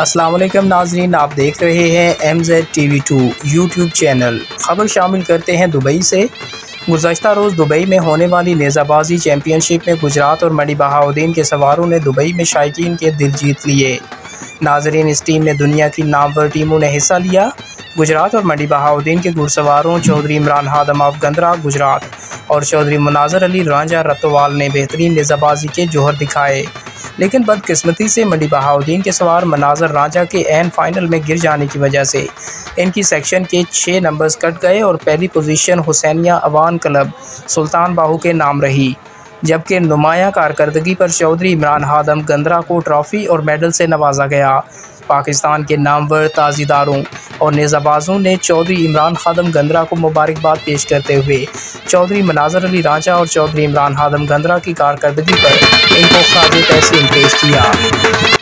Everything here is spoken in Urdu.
السلام علیکم ناظرین، آپ دیکھ رہے ہیں MZ TV2 یوٹیوب چینل۔ خبر شامل کرتے ہیں دبئی سے۔ گزشتہ روز دبئی میں ہونے والی نیزہ بازی چیمپئن شپ میں گجرات اور منی بہاؤدین کے سواروں نے دبئی میں شائقین کے دل جیت لیے۔ ناظرین، اس ٹیم میں دنیا کی نامور ٹیموں نے حصہ لیا۔ گجرات اور منی بہاؤدین کے گھڑسواروں چودھری عمران ہادم آف گندرا گجرات اور چودھری مناظر علی رانجھا رتوال نے بہترین نیزہ بازی کے جوہر دکھائے، لیکن بدقسمتی سے منی بہاؤدین کے سوار مناظر رانجھا کے عین فائنل میں گر جانے کی وجہ سے ان کی سیکشن کے 6 نمبرز کٹ گئے اور پہلی پوزیشن حسینیہ اوان کلب سلطان باہو کے نام رہی، جبکہ نمایاں کارکردگی پر چودھری عمران ہادم گندرا کو ٹرافی اور میڈل سے نوازا گیا۔ پاکستان کے نامور تازیداروں اور نیزہ بازوں نے چودھری عمران ہادم گندرا کو مبارکباد پیش کرتے ہوئے چودھری مناظر علی رانجھا اور چودھری عمران ہادم گندرا کی کارکردگی پر ان کو خراج تحسین پیش کیا۔